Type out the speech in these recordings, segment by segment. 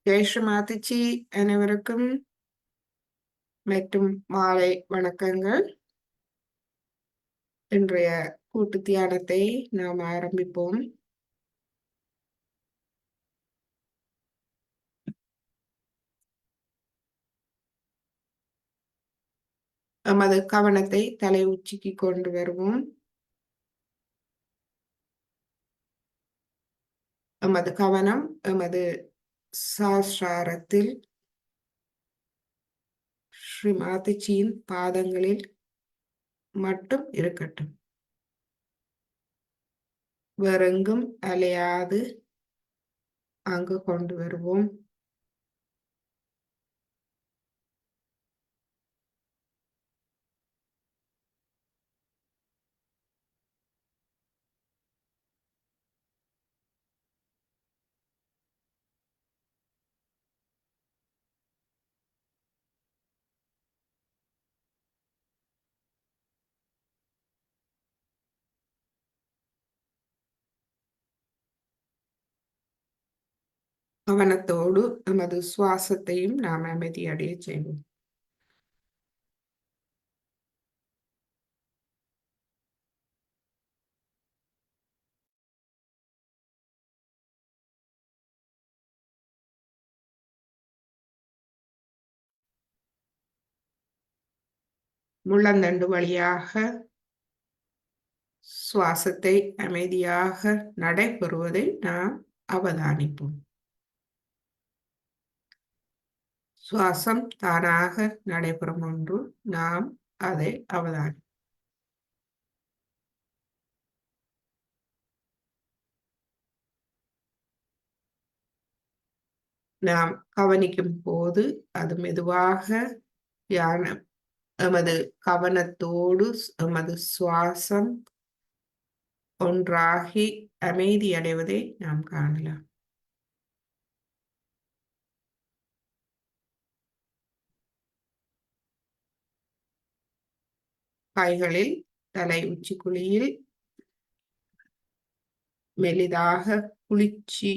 ஜெய் ஸ்ரீ மாதாஜி. அனைவருக்கும் மற்றும் மாலை வணக்கங்கள். இன்றைய கூட்டு தியானத்தை நாம் ஆரம்பிப்போம். நமது கவனத்தை தலை உச்சிக்கு கொண்டு வருவோம். நமது கவனம் எமது சாஸ்திரத்தில் ஸ்ரீ மாதாஜியின் பாதங்களில் மட்டும் இருக்கட்டும். வேறெங்கும் அலையாது அங்கு கொண்டு வருவோம். கவனத்தோடு நமது சுவாசத்தையும் நாம் அமைதியடைய செய்வோம். முள்ளந்தண்டு வழியாக சுவாசத்தை அமைதியாக நடைபெறுவதை நாம் அவதானிப்போம். சுவாசம் தானாக நடைபெறும் ஒன்று, நாம் அதை அவதானிப்போம். நாம் கவனிக்கும் போது அது மெதுவாக எமது கவனத்தோடு எமது சுவாசம் ஒன்றாகி அமைதி அடைவதை நாம் காணலாம். கைகளில் தலை உச்சிக்குழியில் மெலிதாக குளிர்ச்சி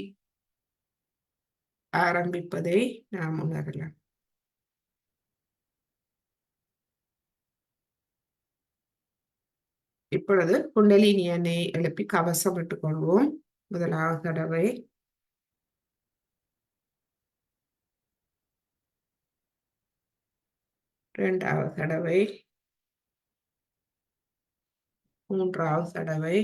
ஆரம்பிப்பதை நாம் உணரலாம். இப்பொழுது குண்டலினி எண்ணெயை எழுப்பி கவசம் விட்டுக் கொள்வோம். முதலாவது தடவை, இரண்டாவது தடவை, மூன்றாவது தடவை,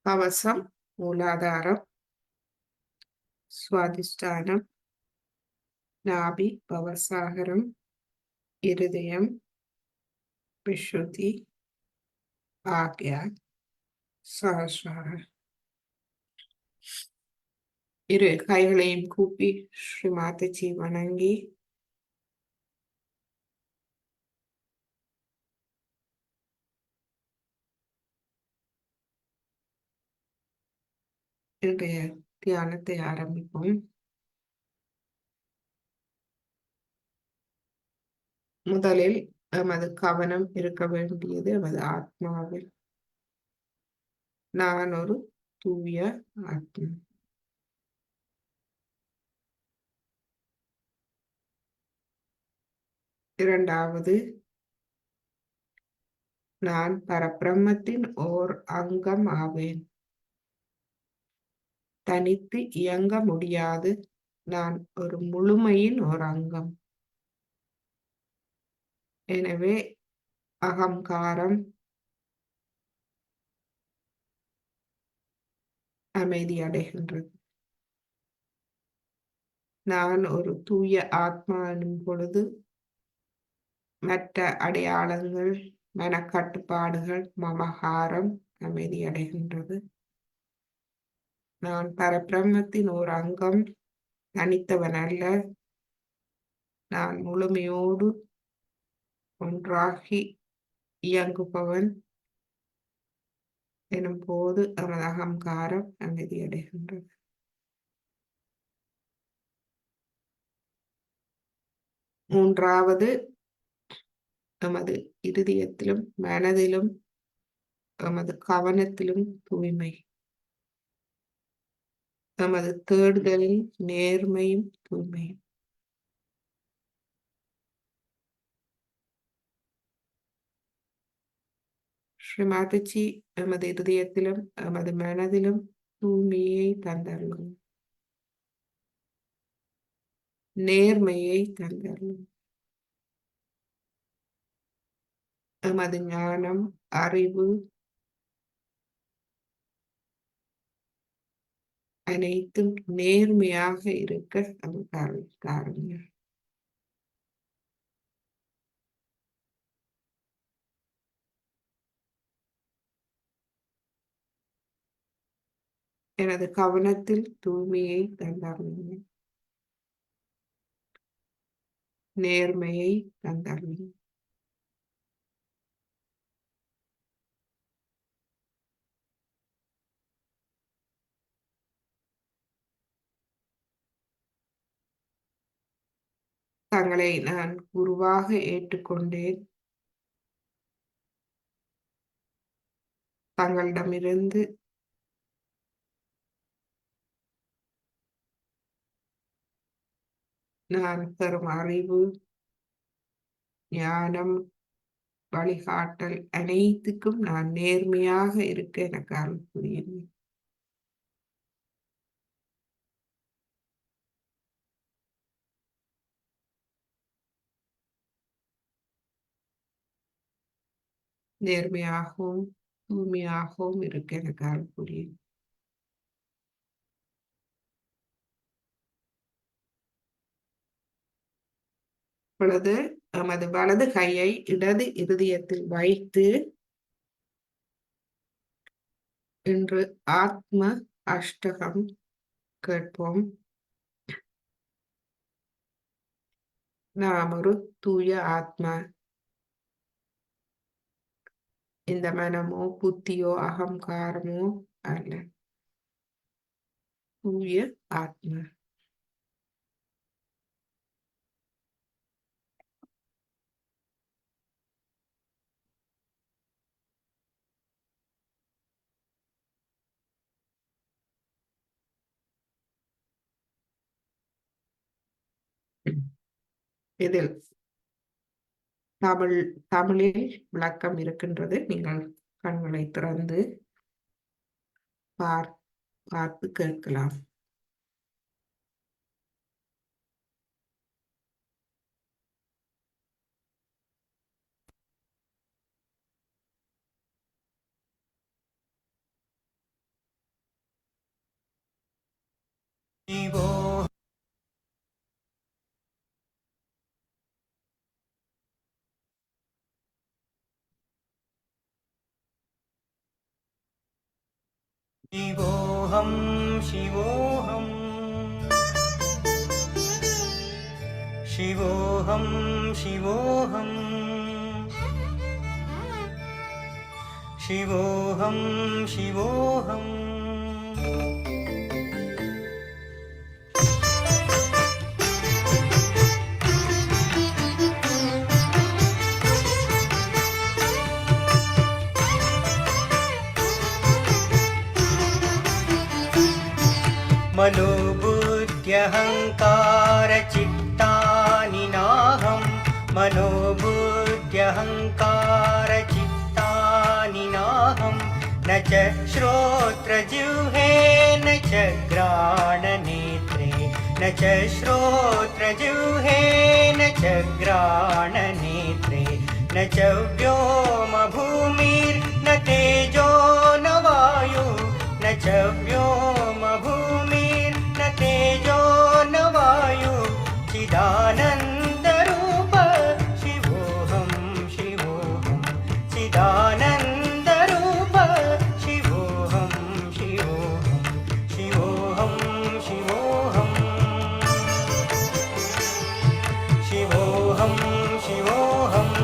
கவசம் மூலாதாரம், சுவாதிஷ்டானம், நாபி, பவசாகரம், இருதயம், விஷுதி, ஆக்யா, சஹஸ்ரார. இரு கைகளையும் கூப்பி ஸ்ரீ மாதாஜி வணங்கி இன்றைய தியானத்தை ஆரம்பிப்போம். முதலில் எமது கவனம் இருக்க வேண்டியது எமது ஆத்மாவில். நான் ஒரு தூய ஆத்மா. இரண்டாவது, நான் பரபிரம்மத்தின் ஓர் அங்கம் ஆவேன். தனித்து இயங்க முடியாது. நான் ஒரு முழுமையின் ஒரு அங்கம். எனவே அகங்காரம் அமைதி அடைகின்றது. நான் ஒரு தூய ஆத்மா எனும் பொழுது மற்ற அடையாளங்கள், மனக்கட்டுப்பாடுகள், மமகாரம் அமைதி அடைகின்றது. நான் பரபிரம்மத்தின் ஒரு அங்கம், தனித்தவன் அல்ல. நான் முழுமையோடு ஒன்றாகி இயங்குபவன் எனும் போது அவனது அகங்காரம் அமைதியடைகின்றது. மூன்றாவது, நமது இருதயத்திலும் மனதிலும் நமது கவனத்திலும் தூய்மை. நமது தேடுதலில் நேர்மையும் தூய்மையும். ஸ்ரீ மாதாஜி எமது இதயத்திலும் எமது மனதிலும் தூய்மையை தந்தருளும், நேர்மையை தந்தருளும். எமது ஞானம், அறிவு அனைத்தும் நேர்மையாக இருக்க தாருங்கள். எனது கவனத்தில் தூய்மையை தந்தருளுங்கள், நேர்மையை தந்தருளுங்கள். தங்களை நான் குருவாக ஏற்றுக்கொண்டேன். தங்களிடமிருந்து நான் பெறும் அறிவு, ஞானம், வழிகாட்டல் அனைத்துக்கும் நான் நேர்மையாக இருக்க எனக்கு அருள் புரியுங்கள். நேர்மையாகவும் தூய்மையாகவும் இருக்க எனக்கு அருள் புரியும். இப்பொழுது நமது வலது கையை இடது இருதயத்தில் வைத்து இன்று ஆத்ம அஷ்டகம் கேட்போம். நாம் ஒரு தூய ஆத்மா. இந்த மனமோ புத்தியோ அகங்காரமோ அல்ல, தூய ஆத்மா. இதில் தமிழில் விளக்கம் இருக்கின்றது. நீங்கள் கண்களை திறந்து பார்த்து கேட்கலாம். शिवोऽहं शिवोऽहं शिवोऽहं शिवोऽहं शिवोऽहं शिवोऽहम् मनोबुद्ध्यहङ्कारचित्तानि नाहं मनोबुद्ध्यहङ्कारचित्तानि नाहं न च श्रोत्रजिह्वे न च घ्राणनेत्रे न च श्रोत्रजिह्वे न च घ्राणनेत्रे न च व्योमभूमिर्न तेजो न वायु न च व्योमभूमिर्न तेजो न वायु चिदानन्दरूप शिवोऽहं शिवोऽहं चिदानन्दरूप शिवोऽहं शिवोऽहं शिवोऽहं शिवोऽहं शिवोऽहं शिवोऽहम्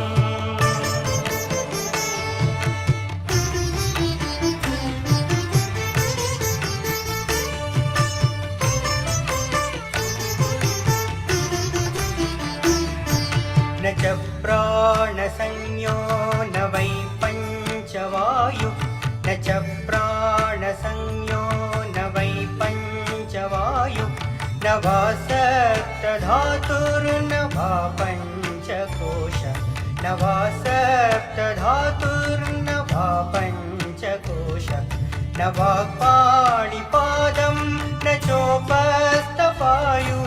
न वा सप्तधातुर्न वा पञ्चकोश न वा सप्तधातुर्न वा पञ्चकोश न वाक्पाणिपादं न चोपस्थपायु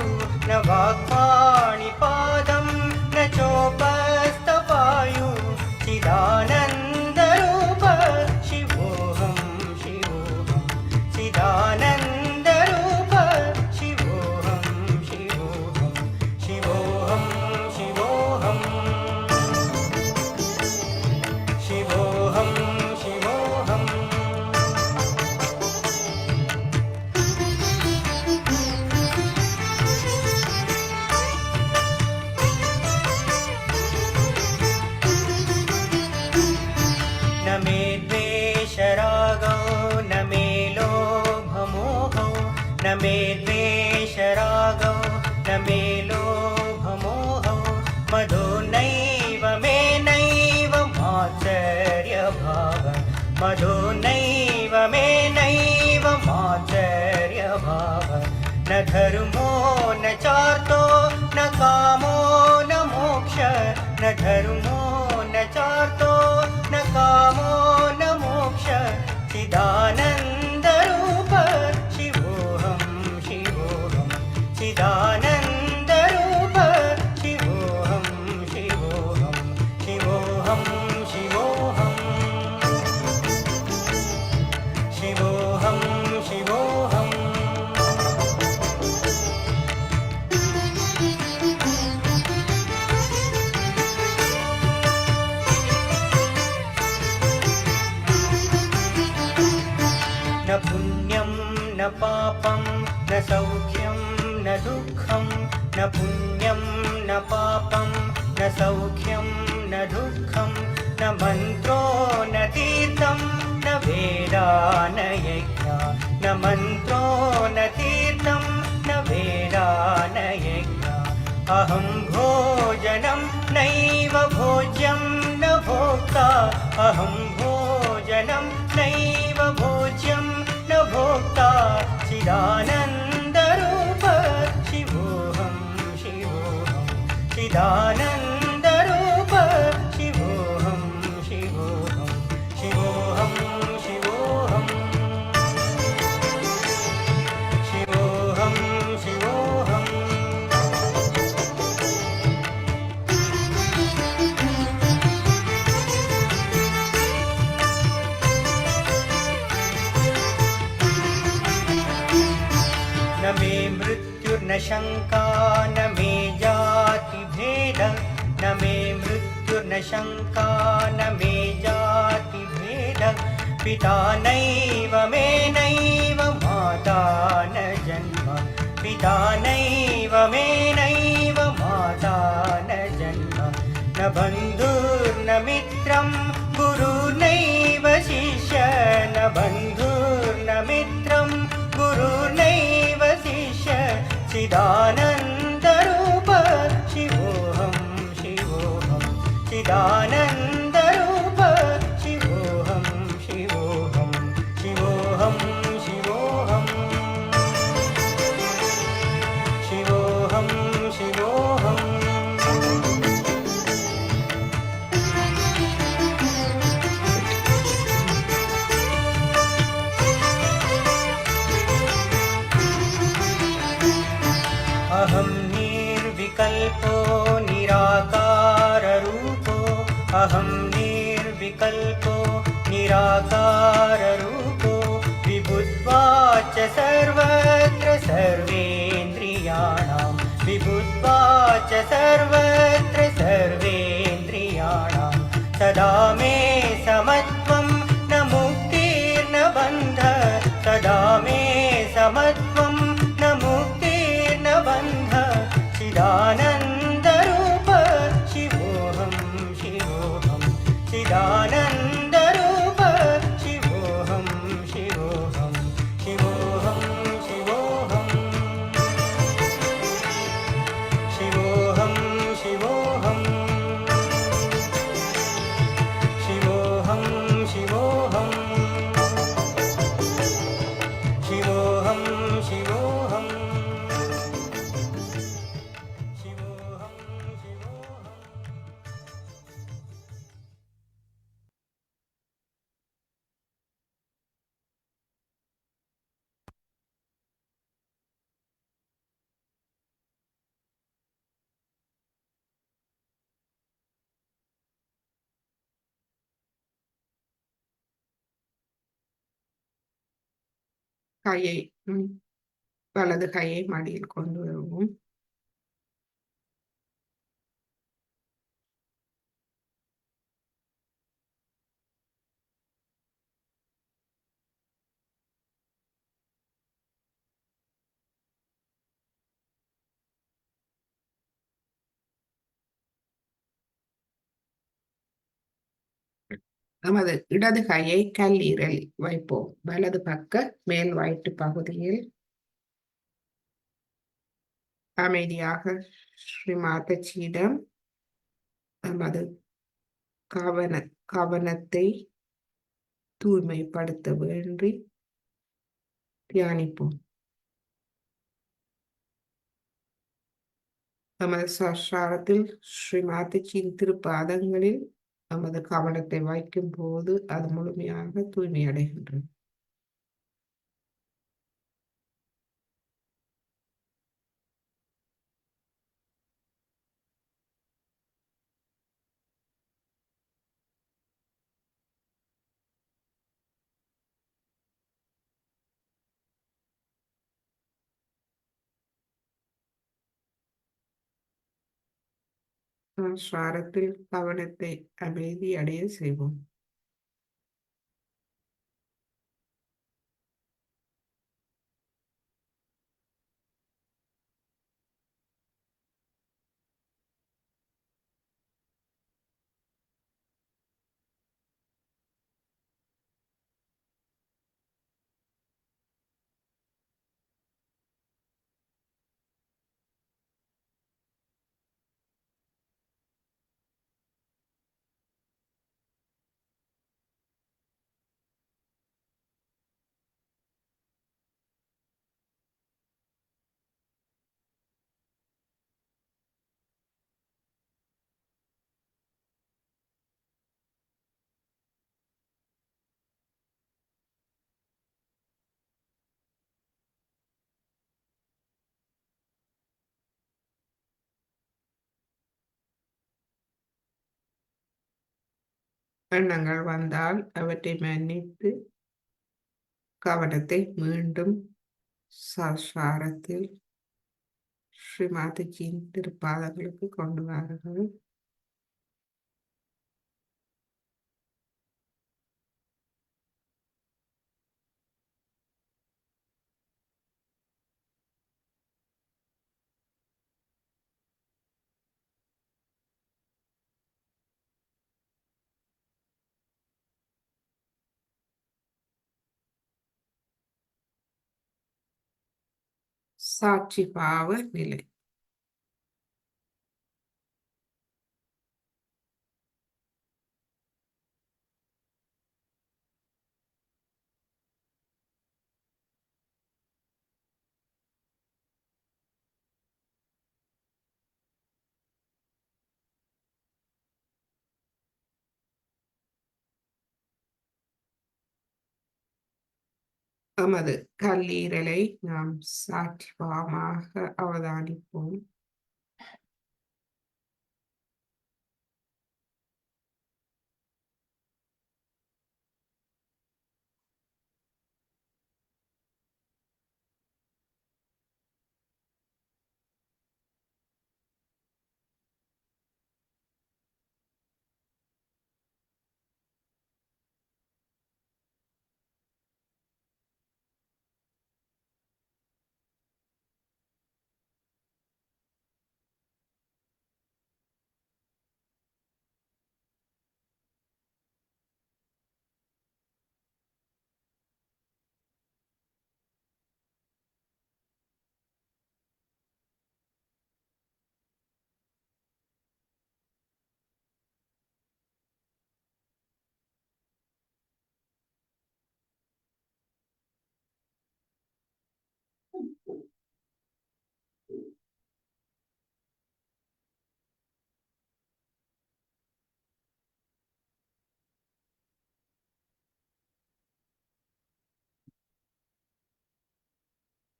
न वाक्पाणिपादं न चोपस्थपायु चिदानन्दरूप शिवोऽहं शिवोऽहं चिदानन्दरूप शिवोऽहं शिवोऽहं शिवोऽहं शिवोऽहं शिवोऽहं शिवोऽहम् न मे द्वेषरागो न मे लोभमोहो न मे द्वेषरागो न मे लोभमोहो मधो नैव मे नैव मात्सर्यभाव मधो नैव मे नैव मात्सर्यभाव न धर्मो न चार्तो न कामो न मोक्ष न धर्मो न चार्तो न कामो न मोक्ष चिदानन्दरूप शिवोऽहं शिवोऽहं चिदानन्दरूप शिवोऽहं शिवोऽहं शिवोऽहं शिवोऽहं शिवोऽहं शिवोऽहम् न पुण्यं न पापं न सौख्यं न दुःखं न पुण्यं न पापं न सौख्यं न दुःखं न मन्त्रो न तीर्थं न वेदा न यज्ञा न मन्त्रो न तीर्थं न वेदा न यज्ञा अहं भोजनं नैव भोज्यं न भोक्ता अहं भोजनं नैव भोज्यं न भोक्ता चिदानन्दरूप शिवोऽहं शिवोऽहं चिदानन्दरूप शिवोऽहं शिवोऽहं शिवोऽहं शिवोऽहं शिवोऽहं शिवोऽहम् न मे मृत्युर्न शङ्का न मे जातिभेद न मे मृत्युर्न शङ्का न मे जातिभेद पिता नैव मे नैव माता न जन्म पिता नैव मे नैव माता न जन्म न बन्धुर्न मित्रं गुरुर्नैव शिष्य न बन्धुर्न मित्रं गुरुर्नैव शिष्य चिदानन्दरूप शिवोऽहं शिवोऽहं चिदानन्दरूप शिवोऽहं शिवोऽहं शिवोऽहं शिवोऽहं शिवोऽहं शिवोऽहम् अहं निर्विकल्पो निराकाररूपो अहं निर्विकल्पो निराकाररूपो विभुत्वाच सर्वत्र सर्वेन्द्रियाणां विभुत्वाच सर्वत्र सर्वेन्द्रियाणां सदा मे समत्वं न मुक्तिर्न बन्ध सदा मे समत्वं न मुक्तिर्न बन्ध चिदानन्दरूप शिवोऽहं शिवोऽहं चिदानन्दरूप शिवोऽहं शिवोऽहं शिवोऽहं शिवोऽहं शिवोऽहं शिवोऽहं கையை வலது கையை மடியில் கொண்டு வருவோம். நமது இடது கையை கல்லீரல் வைப்போம். வலது பக்க மேல் வயிற்று பகுதியில் அமைதியாக ஸ்ரீமாதஜியிடம் நமது கவனத்தை தூய்மைப்படுத்த வேண்டி தியானிப்போம். நமது சஹஸ்ராரத்தில் ஸ்ரீமாதஜியின் திருப்பாதங்களில் நமது கவனத்தை வைக்கும் போது அது முழுமையாக தூய்மையடைகின்றது. சஹஸ்ராரத்தில் கவனத்தை அமைதியடைய செய்வோம். எண்ணங்கள் வந்தால் அவற்றை மன்னித்து கவனத்தை மீண்டும் சஹஸ்ராரத்தில் ஸ்ரீமாதஜியின் திருப்பாதங்களுக்கு கொண்டு வாருங்கள். சாட்சி பாவ நிலை. நமது கல்லீரலை நாம் சாட்சி பாவமாக அவதானிப்போம்.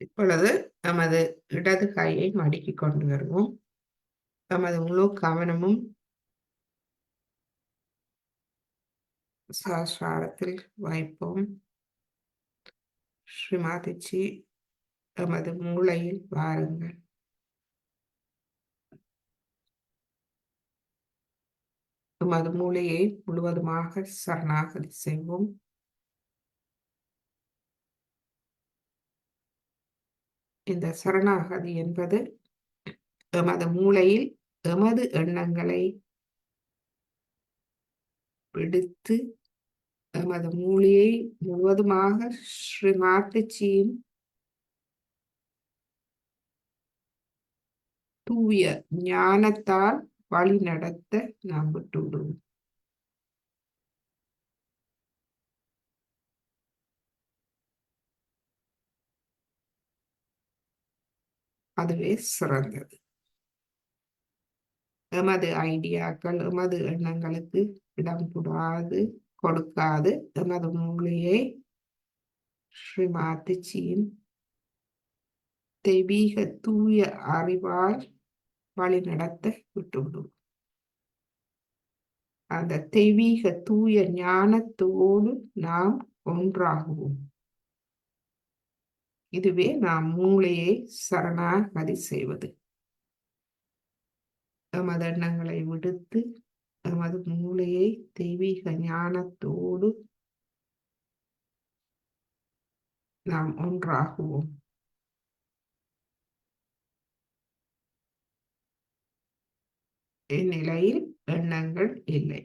இப்பொழுது நமது இடது கையை மடக்கிக் கொண்டு வருவோம். நமது முழு கவனமும் சஹஸ்ராரத்தில் வைப்போம். ஸ்ரீமாதிஜி, எமது மூளையில் வாருங்கள். எமது மூளையை முழுவதுமாக சரணாகதி செய்வோம். இந்த சரணாகதி என்பது எமது மூளையில் எமது எண்ணங்களை பிடித்து எமது மூளையை முழுவதுமாக ஸ்ரீமாதிஜியின் தூய ஞானத்தால் வழி நடத்த நாம் விட்டுவிடுவோம். அதுவே சிறந்தது. எமது ஐடியாக்கள், எமது எண்ணங்களுக்கு இடம் கொடுக்காது எமது மூளையை ஸ்ரீமாதிஜியின் தெய்வீக தூய அறிவால் வழி நடத்த விட்டுவிடும். அந்த தெய்வீக தூய ஞானத்தோடு நாம் ஒன்றாகுவோம். இதுவே நாம் மூளையை சரணாகதி செய்வது. எமது எண்ணங்களை விடுத்து எமது மூளையை தெய்வீக ஞானத்தோடு நாம் ஒன்றாகுவோம். இந்நிலையில் எண்ணங்கள் இல்லை.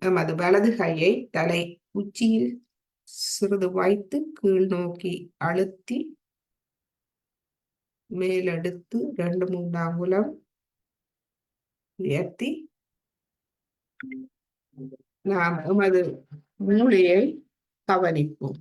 எமது வலது கையை தலை உச்சியில் சிறிது வைத்து கீழ் நோக்கி அழுத்தி மேலெடுத்து 2-3 அங்குலம் உயர்த்தி நாம் எமது மூளையை கவனிப்போம்.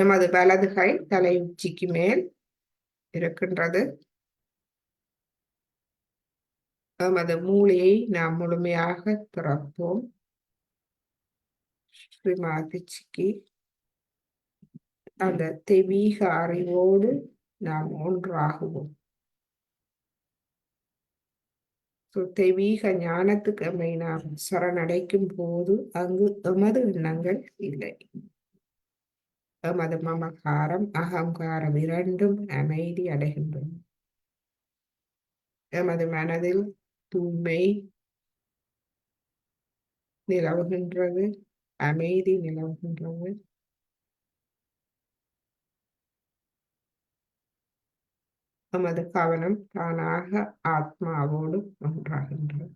எமது வலது கை தலை உச்சிக்கு மேல் இருக்கின்றது. எமது மூளையை நாம் முழுமையாக திறப்போம். ஸ்ரீமாதிஜிக்கு அந்த தெய்வீக அறிவோடு நாம் ஒன்றாகுவோம். தெய்வீக ஞானத்துக்கு நம்மை நாம் சரணடைக்கும் போது அங்கு எமது எண்ணங்கள் இல்லை. எமது மமகாரம், அகங்காரம் இரண்டும் அமைதி அடைகின்றன. எமது மனதில் தூய்மை நிலவுகின்றது, அமைதி நிலவுகின்றது. எமது கவனம் தானாக ஆத்மாவோடு ஒன்றாகின்றது.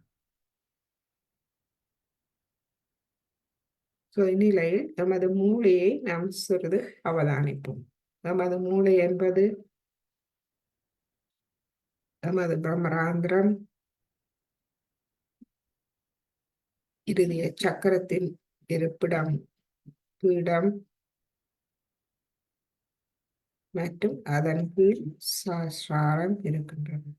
இந்நிலையில் எமது மூளையை நாம் சிறிது அவதானிப்போம். எமது மூளை என்பது எமது பிரம்மராந்திரம், இறுதிய சக்கரத்தின் இருப்பிடம், பீடம் மற்றும் அதன் கீழ் சஹஸ்ராரம் இருக்கின்றது.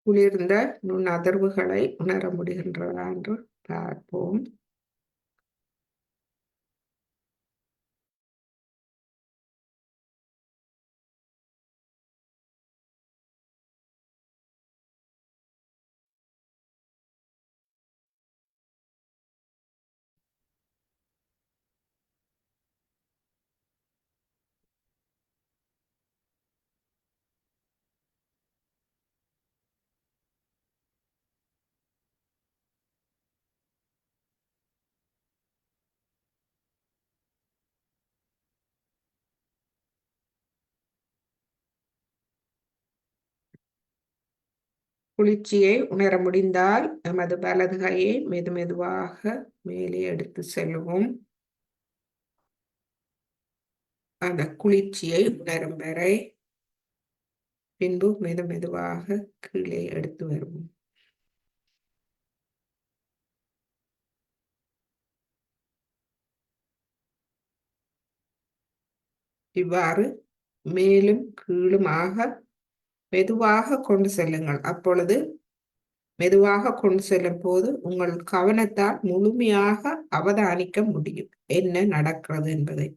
குளிர்ந்த நுண்ணதிர்வுகளை உணர முடிகின்றதா என்று பார்ப்போம். குளிர்ச்சியை உணர முடிந்தால் நமது வலது கையை மெதுமெதுவாக மேலே எடுத்து செல்வோம். அந்த குளிர்ச்சியை உணரும் வரை பின்பு மெதுமெதுவாக கீழே எடுத்து வருவோம். இவ்வாறு மேலும் கீழுமாக மெதுவாக கொண்டு செல்லுங்கள். அப்பொழுது மெதுவாக கொண்டு செல்லும் போது உங்கள் கவனத்தால் முழுமையாக அவதானிக்க முடியும் என்ன நடக்கிறது என்பதை.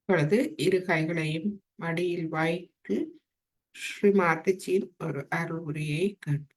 இப்பொழுது இரு கைகளையும் மடியில் வைத்து ஸ்ரீ மாதாஜியின் ஒரு அருளுரையை கேட்போம்.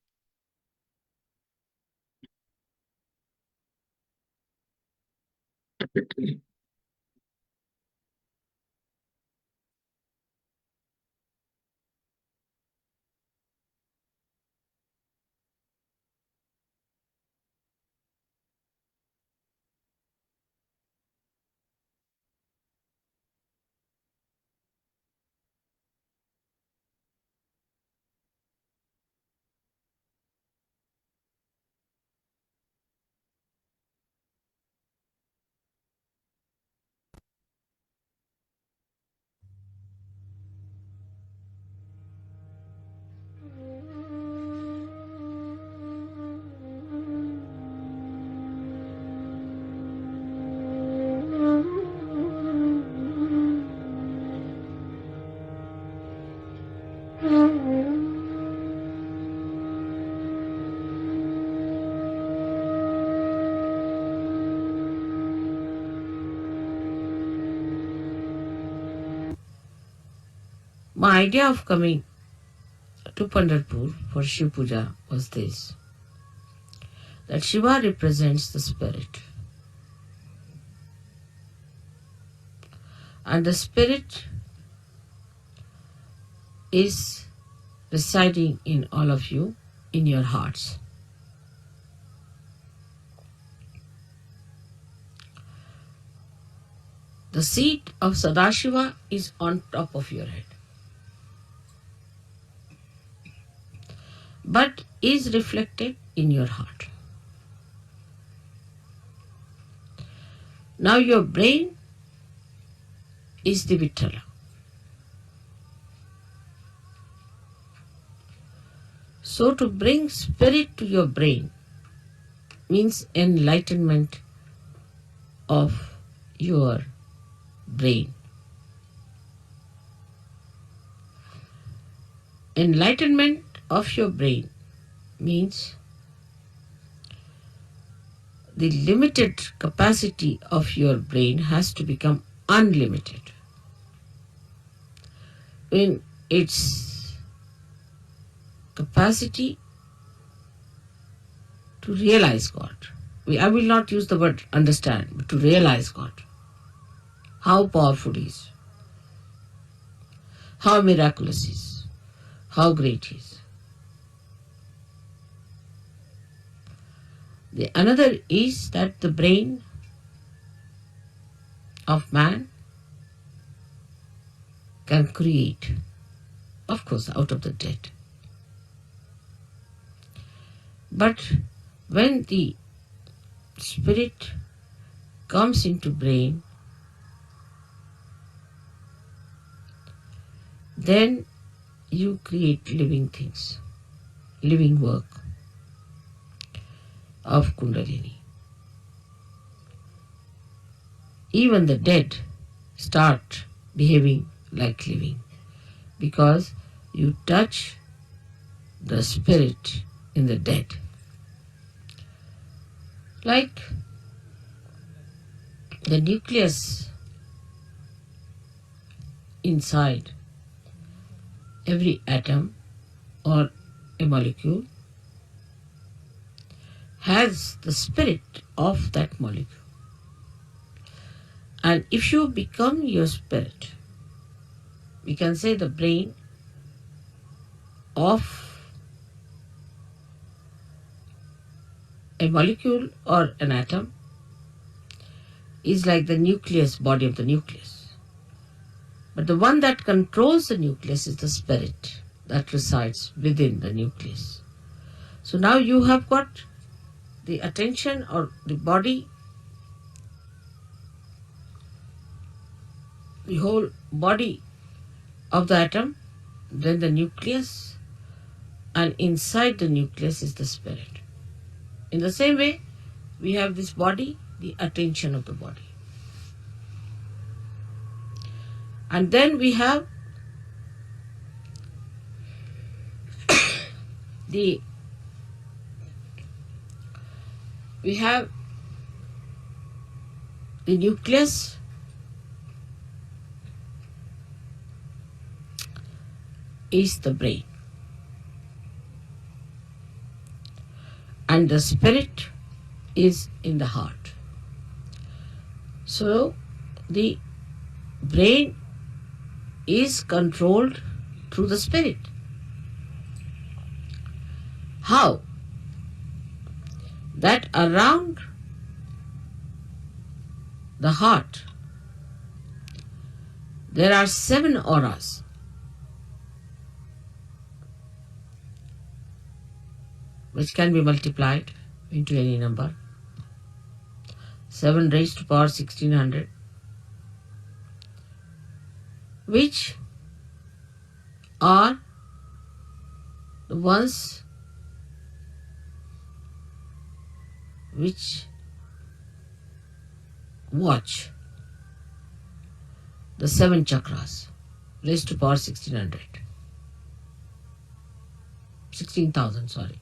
My idea of coming to Pandharpur for Shiv Puja was this, that Shiva represents the spirit. And the spirit is residing in all of you, in your hearts. The seat of Sadashiva is on top of your head, but is reflected in your heart. Now your brain is the Vittala. So to bring spirit to your brain means enlightenment of your brain. Enlightenment of your brain means the limited capacity of your brain has to become unlimited in its capacity to realize God. I will not use the word understand, but to realize God. How powerful He is, how miraculous He is, how great He is. The another is that the brain of man can create, of course, out of the dead. But when the spirit comes into brain, then you create living things, living work. of Kundalini. Even the dead start behaving like living because you touch the spirit in the dead. Like the nucleus inside every atom or a molecule has the spirit of that molecule. And if you become your spirit, we can say the brain of a molecule or an atom is like the nucleus, body of the nucleus. But the one that controls the nucleus is the spirit that resides within the nucleus. So now you have got the attention or the body, the whole body of the atom, then the nucleus, and inside the nucleus is the spirit. In the same way, we have this body, the attention of the body. And then we have the nucleus is the brain. And the spirit is in the heart. So the brain is controlled through the spirit. How? That around the heart there are 7 auras. Which can be multiplied into any number. 7 raised to power 1600, which are the ones which watch the 7 chakras raised to power 1600. 16,000, sorry.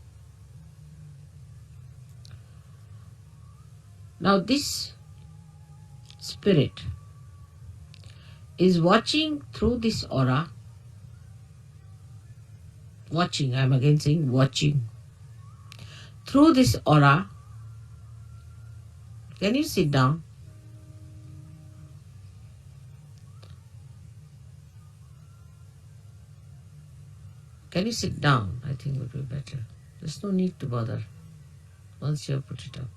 Now this spirit is watching through this aura. Watching, I am again saying watching. Through this aura. Can you sit down? Can you sit down? I think would be better. There's no need to bother once you have put it up.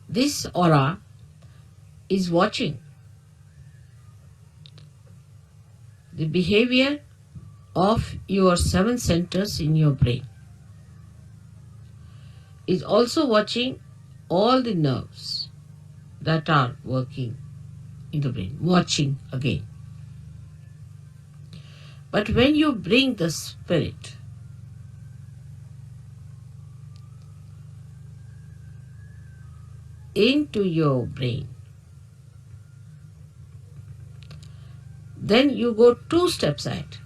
This aura is watching the behavior of your 7 centers in your brain. Is also watching all the nerves that are working in the brain. Watching again. But when you bring the spirit into your brain, then you go 2 steps ahead.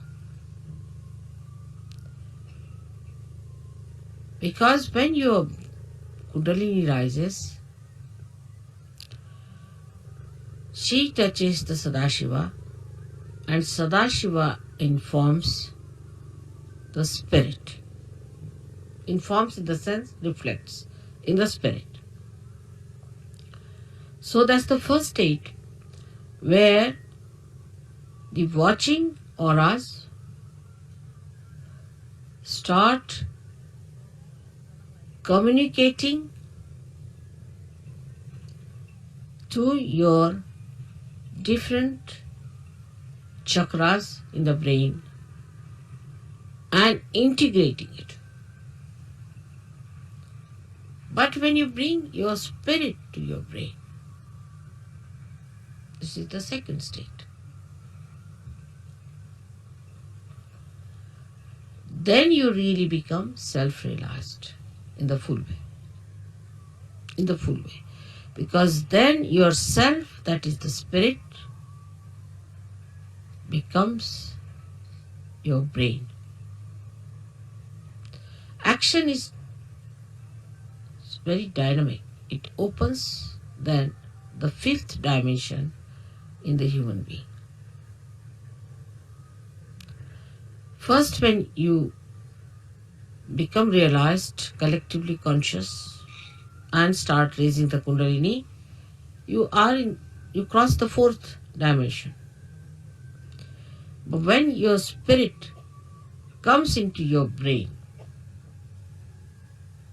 Because when your Kundalini rises, she touches the Sadashiva, and Sadashiva informs the spirit. Informs in the sense reflects in the spirit. So that's the first state where the watching auras start communicating to your different chakras in the brain and integrating it. But when you bring your spirit to your brain, this is the second state. then you really become self-realized in the full way. In the full way. Because then yourself, that is the spirit, becomes your brain. Action is very dynamic. It opens then the fifth dimension in the human being. First, when you become realized, collectively conscious, and start raising the Kundalini, you cross the fourth dimension. But when your spirit comes into your brain,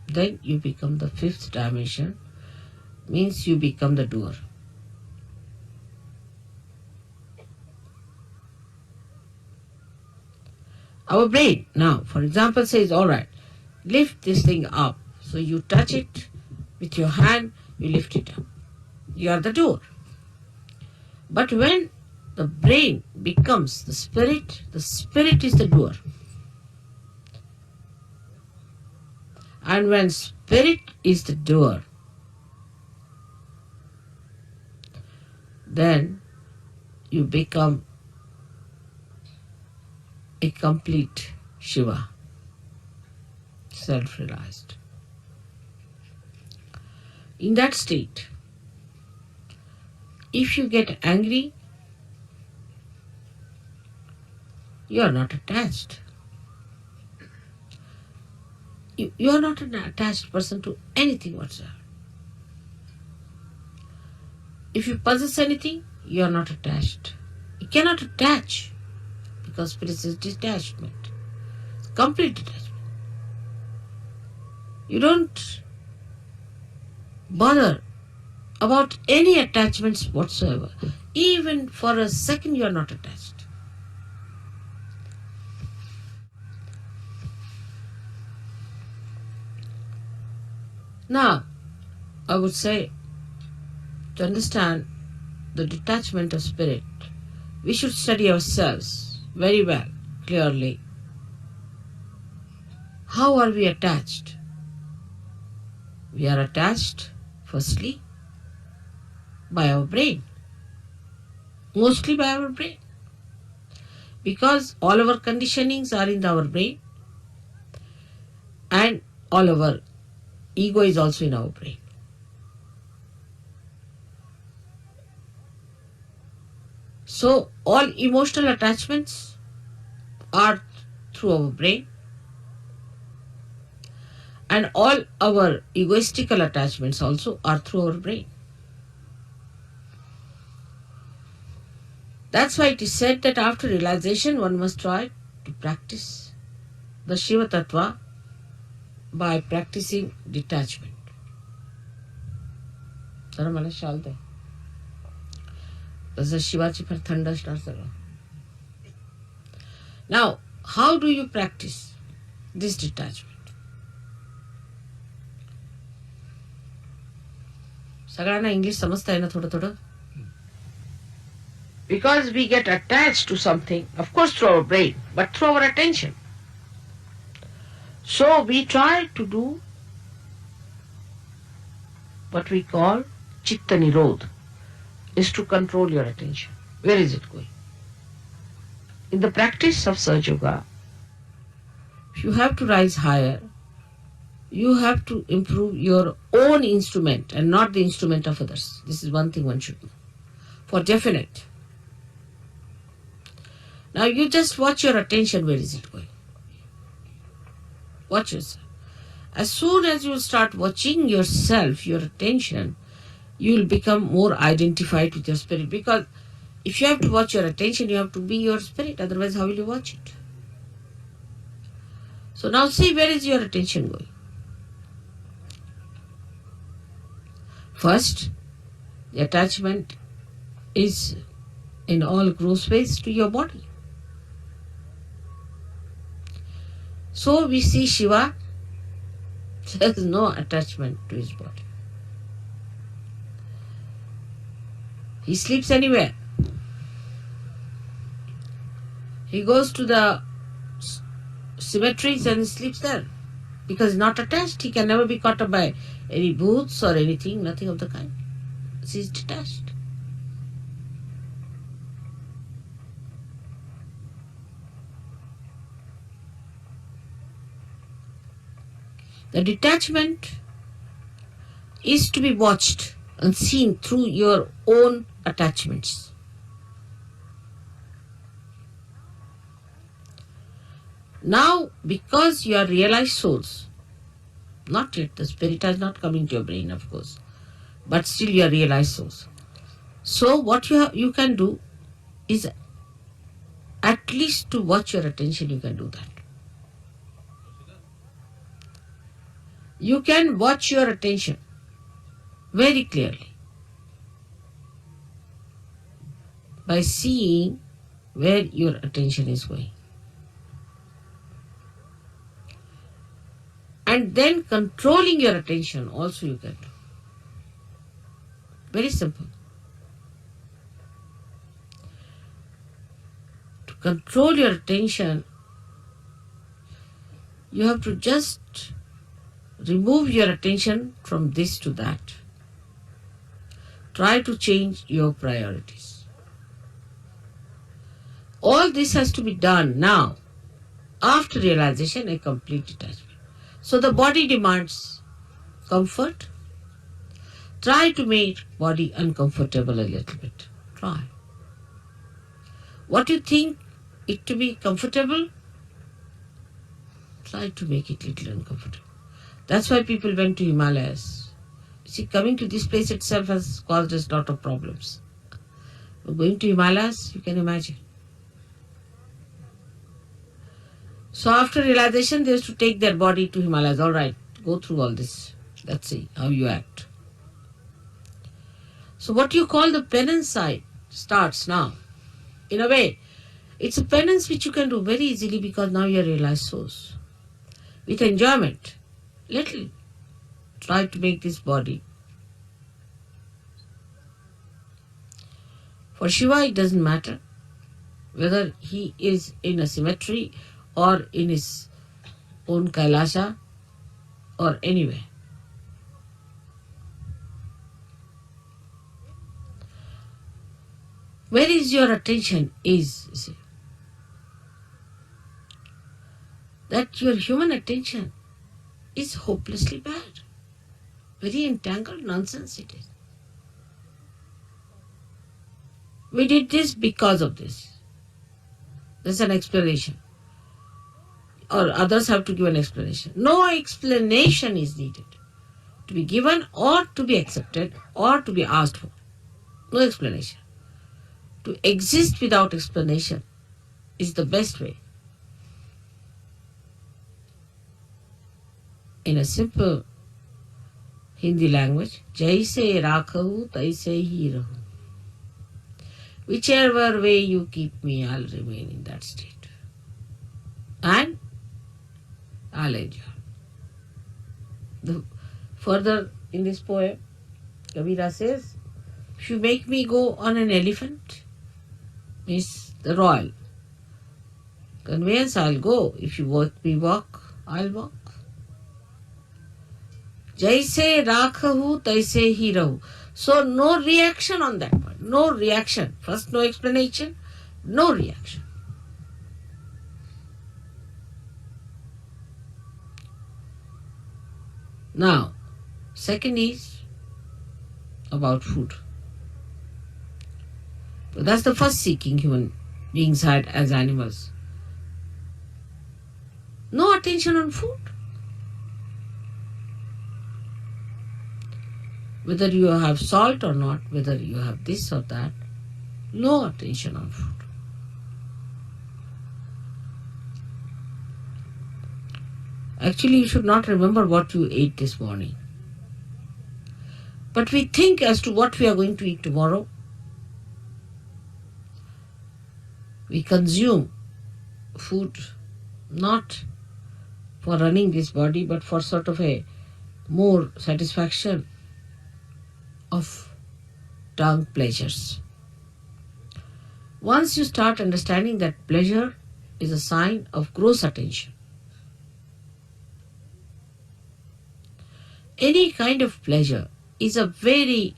then you become the fifth dimension, means you become the doer. Our brain now, for example, says, all right, lift this thing up. So you touch it with your hand, you lift it up. You are the doer. But when the brain becomes the spirit is the doer. And when spirit is the doer, then you become a complete Shiva, self-realized. In that state, if you get angry, you are not attached. You are not an attached person to anything whatsoever. If you possess anything, you are not attached. You cannot attach because spirit is detachment, complete detachment. You don't bother about any attachments whatsoever. Even for a second, you are not attached. Now, I would say, to understand the detachment of spirit, we should study ourselves very well, clearly. How are we attached? We are attached, firstly, by our brain. Mostly by our brain. Because all our conditionings are in our brain, and all our ego is also in our brain. So all emotional attachments are through our brain, and all our egoistical attachments also are through our brain. That's why it is said that after realization one must try to practice the Shiva Tattva by practicing detachment. जरा मला शाल दे. तसं शिवाची फार थंड असणार सगळं. Now, how do you practice this detachment? सगळ्यांना English समजतंय ना थोडं थोडं? Because we get attached to something, of course through our brain, but through our attention. So we try to do what we call Chitta Nirodha, is to control your attention. Where is it going? In the practice of Sahaja Yoga, if you have to rise higher, you have to improve your own instrument and not the instrument of others. This is one thing one should know. For definite. Now you just watch your attention, where is it going? Watch yourself. As soon as you start watching yourself, your attention, you will become more identified with your spirit. Because if you have to watch your attention, you have to be your spirit. Otherwise, how will you watch it? So now see, where is your attention going? First, the attachment is in all gross ways to your body. So we see Shiva, there is no attachment to his body. He sleeps anywhere. He goes to the cemeteries and he sleeps there. Because he's not attached, he can never be caught up by any booths or anything, nothing of the kind. He's detached. The detachment is to be watched and seen through your own attachments. Now, because you are realized souls, not yet, the spirit has not come into your brain, of course, but still you are realized souls. So what you can do is at least to watch your attention, you can do that. You can watch your attention very clearly by seeing where your attention is going. And then controlling your attention also you can do. Very simple. To control your attention, you have to just remove your attention from this to that. Try to change your priorities. All this has to be done now, after realization, a complete detachment. So the body demands comfort. Try to make body uncomfortable a little bit. Try. What you think it to be comfortable, try to make it little uncomfortable. That's why people went to Himalayas. See, coming to this place itself has caused us a lot of problems. But going to Himalayas, you can imagine. So after realization, they used to take their body to Himalayas. All right, go through all this. Let's see how you act. So what you call the penance side starts now. In a way, it's a penance which you can do very easily because now you are realized souls. With enjoyment, little try to make this body. For Shiva, it doesn't matter whether he is in a cemetery or in his own Kailasha or anywhere. Where is your attention is, you see. That your human attention is hopelessly bad. Very entangled nonsense it is. We did this because of this. There's an explanation. Or others have to give an explanation. No explanation is needed to be given or to be accepted or to be asked for. No explanation. To exist without explanation is the best way. In a simple Hindi language, Jaise rakhahu taise hi rahu. Whichever way you keep me, I'll remain in that state. And I'll enjoy. Further in this poem, Kabira says, if you make me go on an elephant, means the royal conveyance, I'll go. If you make me walk, I'll walk. Jaise rakhahu taise hi rahu. So no reaction on that point. No reaction. First no explanation, no reaction. Now, second is about food. So that's the first seeking human beings had as animals. No attention on food. Whether you have salt or not, whether you have this or that, no attention on food. Actually, you should not remember what you ate this morning. But we think as to what we are going to eat tomorrow. We consume food not for running this body, but for sort of a more satisfaction of tongue pleasures. Once you start understanding that pleasure is a sign of gross attention, Any kind of pleasure is a very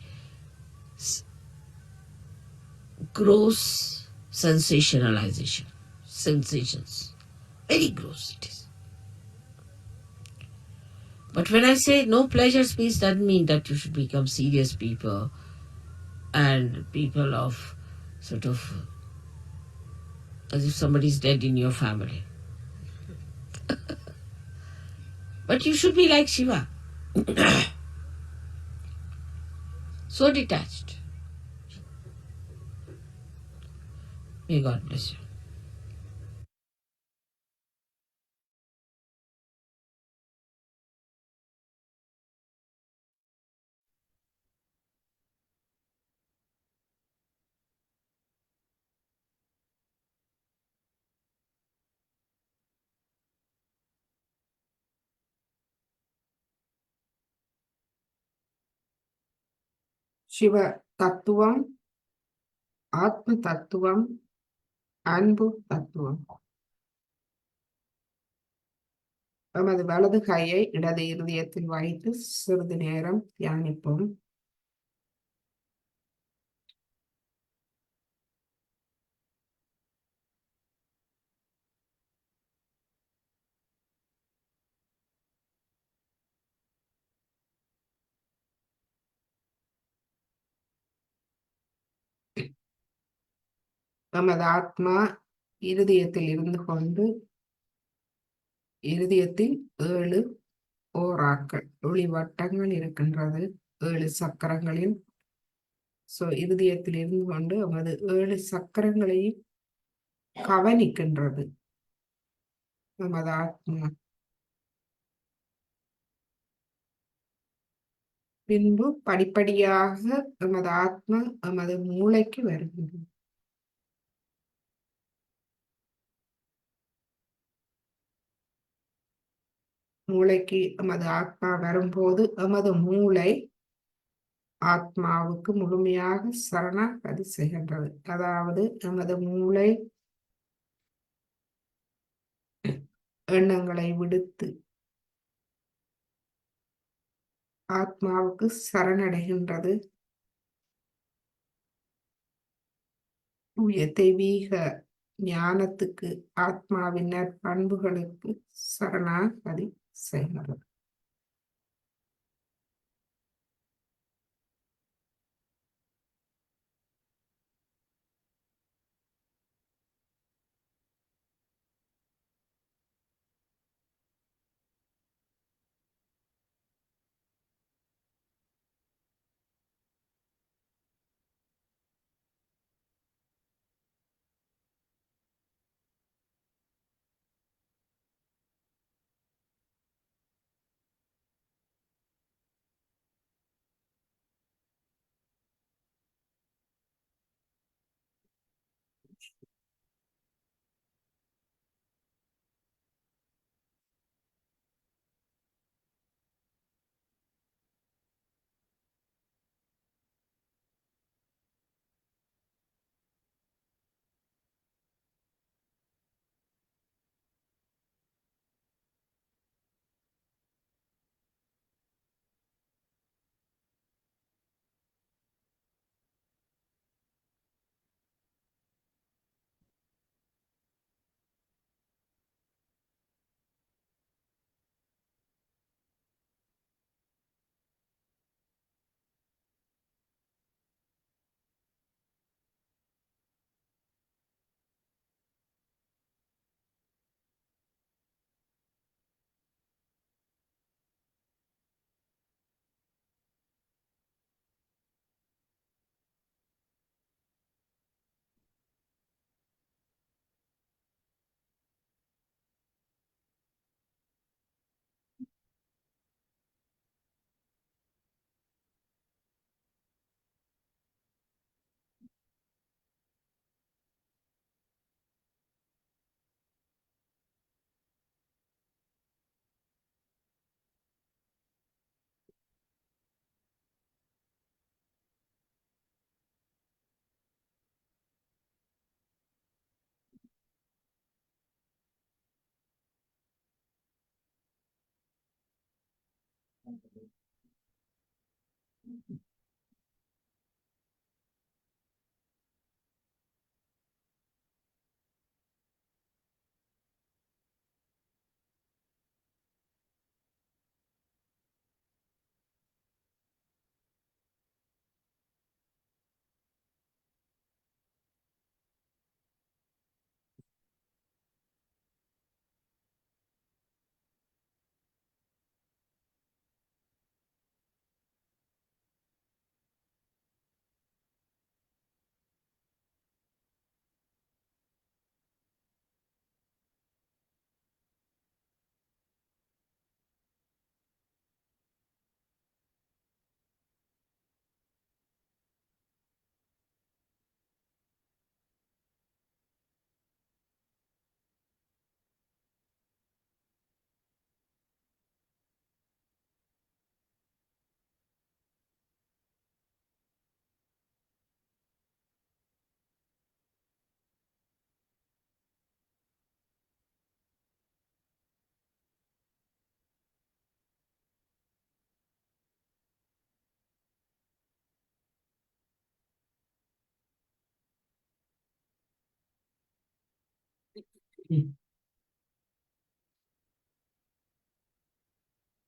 gross sensations. Very gross it is. But when I say no pleasures means, doesn't mean that you should become serious people and people of sort of as if somebody's dead in your family. But you should be like Shiva. So detached. May God bless you. சிவ தத்துவம், ஆத்ம தத்துவம், அன்பு தத்துவம். நமது வலது கையை இடது இருதயத்தில் வைத்து சிறிது நேரம் தியானிப்போம். நமது ஆத்மா இருதயத்தில் இருந்து கொண்டு இருதயத்தில் 7 ஓராக்கள் ஒளி வட்டங்கள் இருக்கின்றது. 7 சக்கரங்களில் இருதயத்தில் இருந்து கொண்டு நமது 7 சக்கரங்களையும் கவனிக்கின்றது நமது ஆத்மா. பின்பு படிப்படியாக நமது ஆத்மா நமது மூளைக்கு வருகின்றது. மூளைக்கு நமது ஆத்மா வரும்போது நமது மூளை ஆத்மாவுக்கு முழுமையாக சரணாகதி செய்கின்றது. அதாவது நமது மூளை எண்ணங்களை விடுத்து ஆத்மாவுக்கு சரணடைகின்றது. தூய தெய்வீக ஞானத்துக்கு, ஆத்மாவின் பண்புகளுக்கு சரணாகதி செய்கிறது.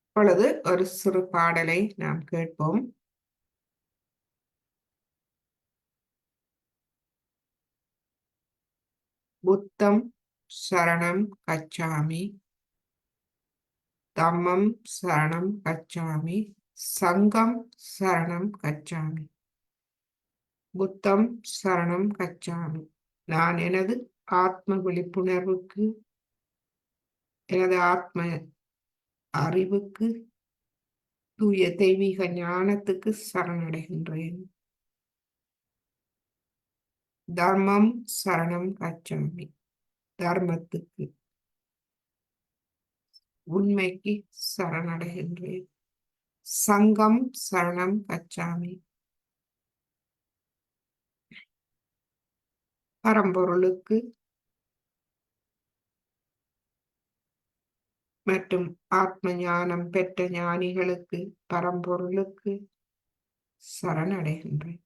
இப்பொழுது ஒரு சிறு பாடலை நாம் கேட்போம். புத்தம் சரணம் கச்சாமி, தம்மம் சரணம் கச்சாமி, சங்கம் சரணம் கச்சாமி. புத்தம் சரணம் கச்சாமி. நான் எனது ஆத்ம விழிப்புணர்வுக்கு, எனது ஆத்ம அறிவுக்கு, தூய தெய்வீக ஞானத்துக்கு சரணடைகின்றேன். தர்மம் சரணம் கச்சாமி. தர்மத்துக்கு, உண்மைக்கு சரணடைகின்றேன். சங்கம் சரணம் கச்சாமி. பரம்பொருளுக்கு மற்றும் ஆத்ம ஞானம் பெற்ற ஞானிகளுக்கு, பரம்பொருளுக்கு சரணடைகின்றேன்.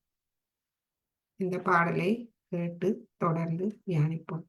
இந்த பாடலை கேட்டு தொடர்ந்து தியானிப்போம்.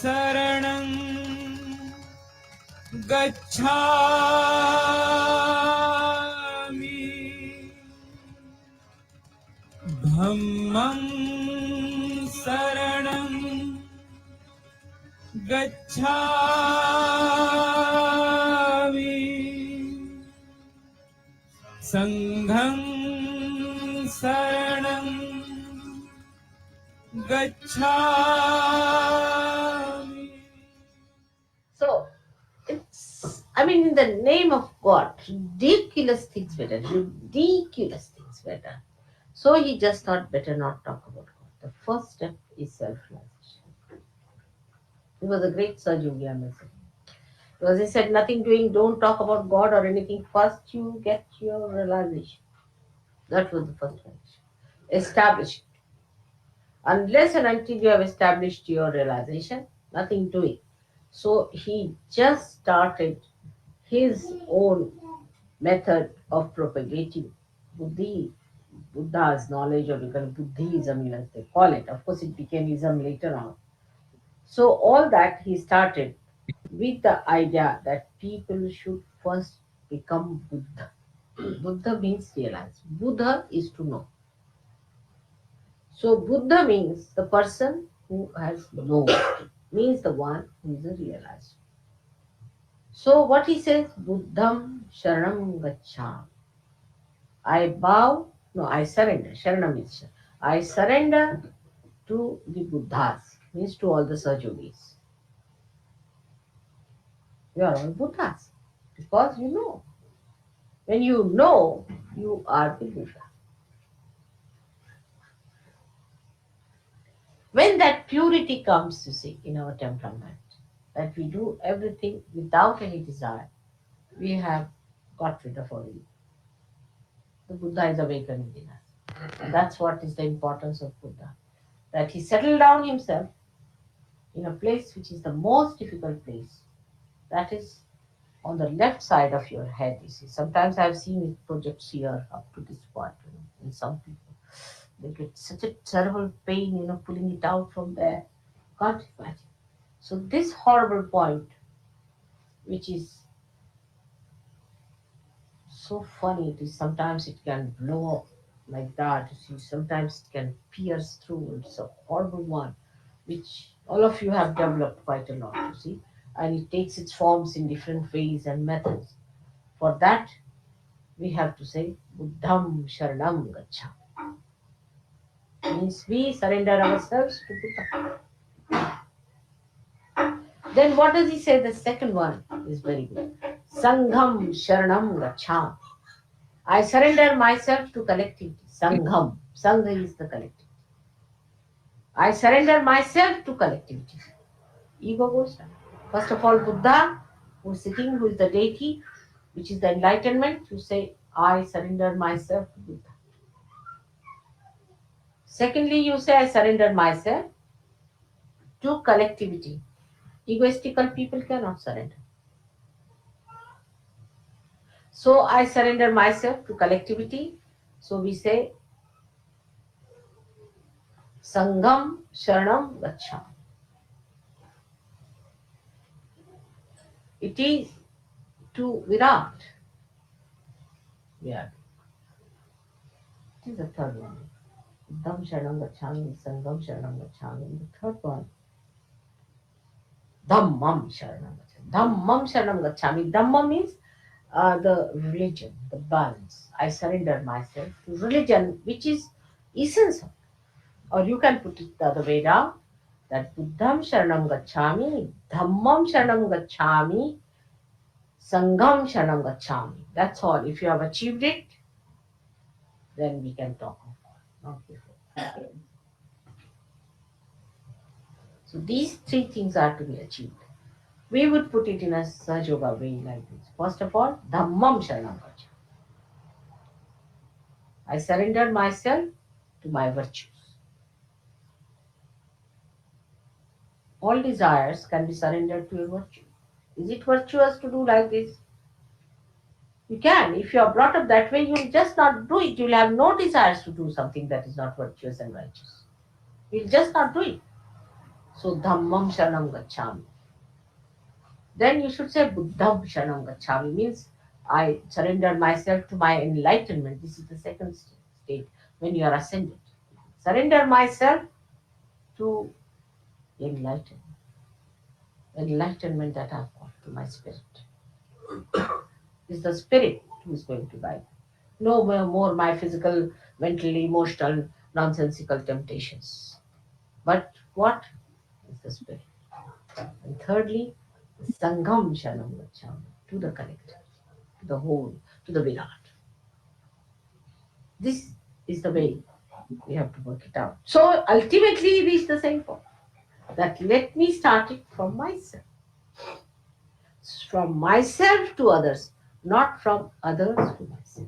शरणं गच्छामि धम्मं शरणं गच्छामि संघं शरणं गच्छामि. So, in the name of God, ridiculous things were done. Ridiculous things were done. So he just thought better not talk about God. The first step is self-realization. He was a great Sir Yogi, I must say. Because he said, nothing doing, don't talk about God or anything. First you get your realization. That was the first one. Establish it. Unless and until you have established your realization, nothing doing. So he just started his own method of propagating Buddha's knowledge, or Buddhism, as they call it. Of course, it became Ism later on. So all that he started with the idea that people should first become Buddha. Buddha means realize. Buddha is to know. So Buddha means the person who has known, means the one who is a realizer. So what he says, Buddham Sharanam Gacchami. I bow, no, I surrender. Sharanam is I surrender to the Buddhas, means to all the Sajogis. You are all Buddhas because you know. When you know, you are the Buddha. When that purity comes, you see, in our temperament, that we do everything without any desire, we have got rid of our ego. The Buddha is awakening in us. And that's what is the importance of Buddha. That he settled down himself in a place which is the most difficult place. That is on the left side of your head, you see. Sometimes I've seen it projects here up to this point, in some people. They get such a terrible pain, pulling it out from there. Can't imagine. So this horrible point, which is so funny, it is sometimes it can blow up like that. You see, sometimes it can pierce through. It's a horrible one, which all of you have developed quite a lot, you see. And it takes its forms in different ways and methods. For that, we have to say Buddham Sharanam Gacchami. Means we surrender ourselves to Buddha. Then what does he say? The second one is very good. Sangham Sharanam Gacchami. I surrender myself to collectivities. Sangham. Sangha is the collective. I surrender myself to collectivity. Ego goes down. First of all, Buddha, who is sitting, who is the deity, which is the enlightenment, you say, I surrender myself to Buddha. Secondly, you say, I surrender myself to collectivity. Egoistical people cannot surrender. So I surrender myself to collectivity. So we say, Sangham Sharanam Gacchami. It is to Virat. Yeah. It is the third one. Dham Sharanam Gacchami, Sangham Sharanam Gacchami. The third one. Dhammam Sharanam Gacchami. Dhammam Sharanam Gacchami. Dhamma means the religion, the balance. I surrender myself to religion, which is essence. Or you can put it the other way down. That Buddham Sharanam Gacchami, Dhammam Sharanam Gacchami, Sangham Sharanam Gacchami. That's all. If you have achieved it, then we can talk about it, not before. So these three things are to be achieved. We would put it in a Sahaja Yoga way like this. First of all, Dhammam Sharanam Gacchami. I surrender myself to my virtues. All desires can be surrendered to your virtue. Is it virtuous to do like this? You can. If you are brought up that way, you will just not do it. You will have no desires to do something that is not virtuous and righteous. You will just not do it. So, Dhammam Sharanam Gacchami. Then you should say Buddham Sharanam Gacchami, means I surrender myself to my enlightenment. This is the second state when you are ascended. Surrender myself to enlightenment. Enlightenment that I have got to my spirit. It's the spirit who is going to guide. No more my physical, mental, emotional, nonsensical temptations. But what is the spirit? And thirdly, Sangham Sharanam Gacchami, to the collective, to the whole, to the Virat. This is the way we have to work it out. So ultimately we reach the same point. That let me start it from myself. From myself to others, not from others to myself.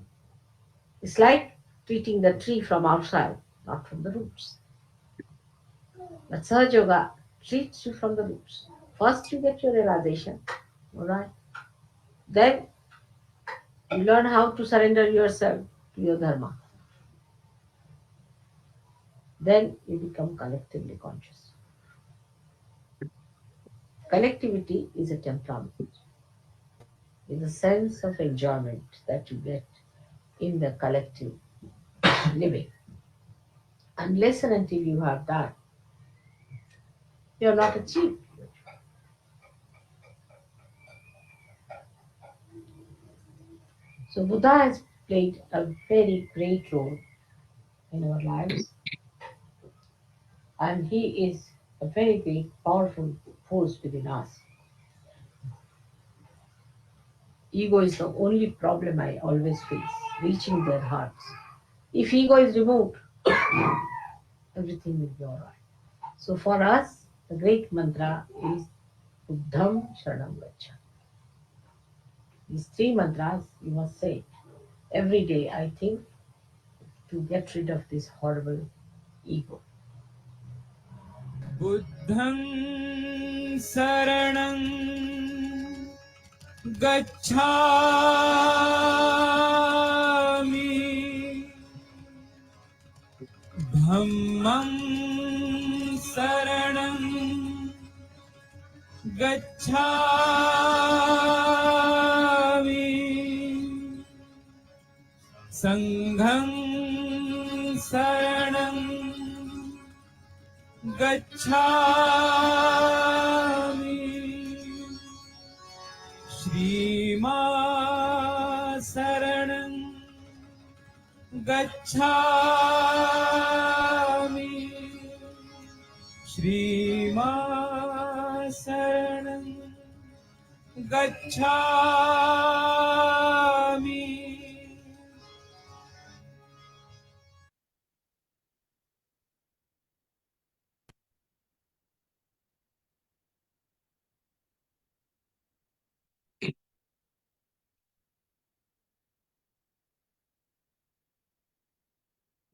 It's like treating the tree from outside, not from the roots. But Sahaja Yoga treats you from the roots. First you get your realization, alright? Then you learn how to surrender yourself to your dharma. Then you become collectively conscious. Collectivity is a temperament. It's a sense of enjoyment that you get in the collective living. Unless and until you have that, you are not achieved. So Buddha has played a very great role in our lives, and he is a very great, powerful force within us. Ego is the only problem I always face, reaching their hearts. If ego is removed, everything will be alright. So for us, the great mantra is Buddham Sharanam Gacchami. These three mantras you must say every day, I think, to get rid of this horrible ego. बुद्धं शरणं गच्छामि धम्मं शरणं गच्छामि संघं शरणं गच्छामि श्रीमां शरणं गच्छामि श्रीमां शरणं गच्छामि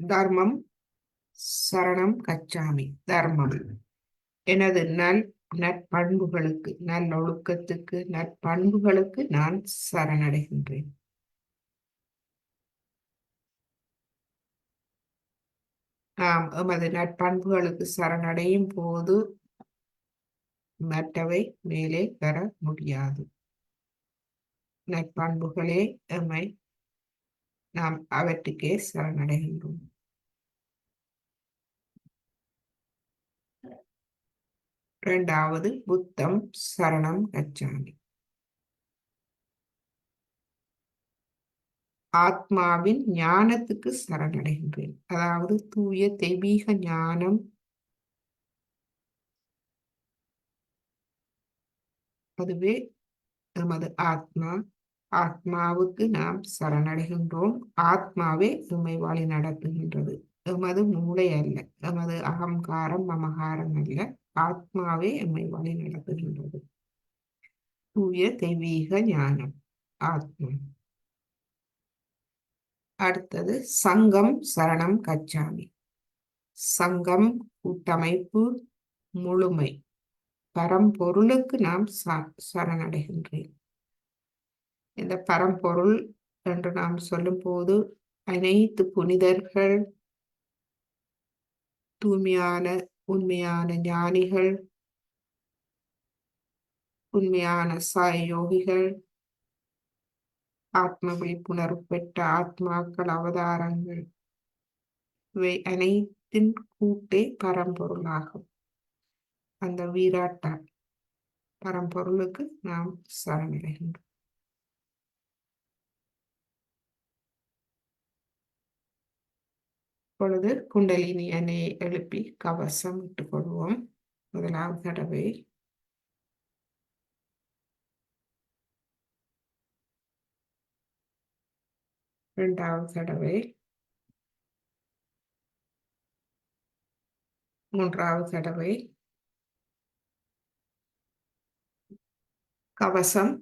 தர்மம் சரணம் கச்சாமி. தர்மம் எனது நற்பண்புகளுக்கு, நல்லொழுக்கத்துக்கு, நற்பண்புகளுக்கு நான் சரணடைகின்றேன். நாம் எமது நற்பண்புகளுக்கு சரணடையும் போது மற்றவை மேலே வர முடியாது. நற்பண்புகளே எம்மை நாம் அவற்றுக்கே சரணடைகின்றோம். இரண்டாவது புத்தம் சரணம் கச்சாமி. ஆத்மாவின் ஞானத்துக்கு சரணடைகின்றேன். அதாவது தூய தெய்வீக ஞானம், அதுவே எமது ஆத்மா. ஆத்மாவுக்கு நாம் சரணடைகின்றோம். ஆத்மாவே எம்மை வழி நடத்துகின்றது. எமது மூளை அல்ல, எமது அகங்காரம் மமகாரம் அல்ல, ஆத்மாவே எம்மை வழி நடத்துகின்றது. தூய தெய்வீக ஞானம் ஆத்மா. அடுத்தது சங்கம் சரணம் கச்சாமி. சங்கம் கூட்டமைப்பு, முழுமை, பரம்பொருளுக்கு நாம் சரணடைகின்றேன். இந்த பரம்பொருள் என்று நாம் சொல்லும் போது அனைத்து புனிதர்கள், தூய்மையான உண்மையான ஞானிகள், உண்மையான சாய யோகிகள், ஆத்ம விழிப்புணர்வு பெற்ற ஆத்மாக்கள், அவதாரங்கள், இவை அனைத்தின் கூட்டே பரம்பொருளாகும். அந்த வீராட்ட பரம்பொருளுக்கு நாம் சரணடைகின்றோம். இப்பொழுது குண்டலினி அணையை எழுப்பி கவசம் இட்டுக் கொள்வோம். முதலாவது தடவை இரண்டாவது தடவை, மூன்றாவது தடவை. கவசம்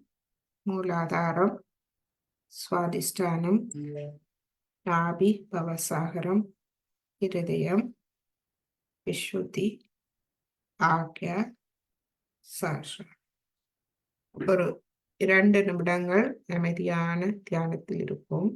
மூலாதாரம், சுவாதிஷ்டானம், நாபி, பவசாகரம், இருதயம், விசுத்தி, ஆக்யா, சாஷா. ஒரு 2 நிமிடங்கள் அமைதியான தியானத்தில் இருப்போம்.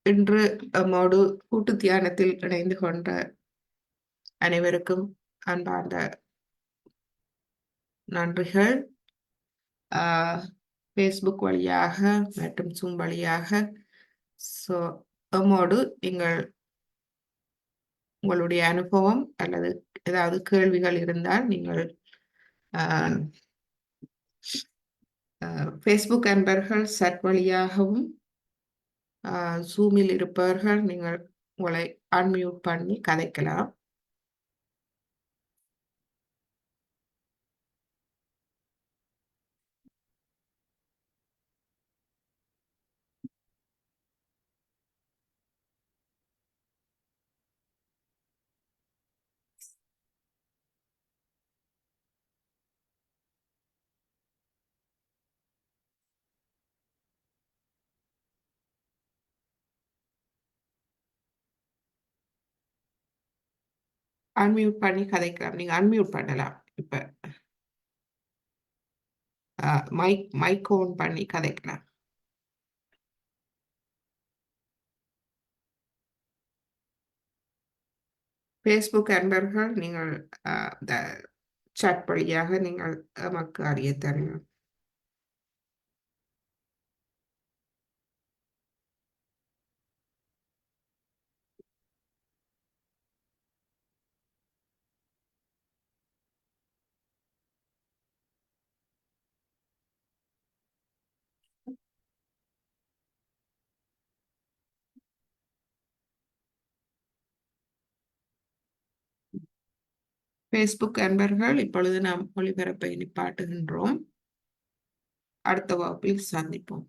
இன்று நம்மோடு கூட்டு தியானத்தில் இணைந்து கொண்ட அனைவருக்கும் அன்பார்ந்த நன்றிகள். ஃபேஸ்புக் வழியாக மற்றும் ஜூம் வழியாக நம்மோடு உங்களுடைய அனுபவம் அல்லது ஏதாவது கேள்விகள் இருந்தால் நீங்கள் ஃபேஸ்புக் அன்பர்கள் சட் வழியாகவும் ஜூமில் இருப்பவர்கள் நீங்கள் உங்களை அன்மியூட் பண்ணி கதைக்கலாம். அன்மியூட் பண்ணி கதைக்கலாம். நீங்க அன்மியூட் பண்ணலாம். இப்ப மைக் ஓன் பண்ணி கதைக்கலாம். ஃபேஸ்புக் அன்பர்கள் நீங்கள் இந்த சாட் வழியாக நீங்கள் எமக்கு அறிய தரலாம். ஃபேஸ்புக் அன்பர்கள் இப்பொழுது நாம் ஒளிபரப்பை நிப்பாட்டுகின்றோம். அடுத்த வகுப்பில் சந்திப்போம்.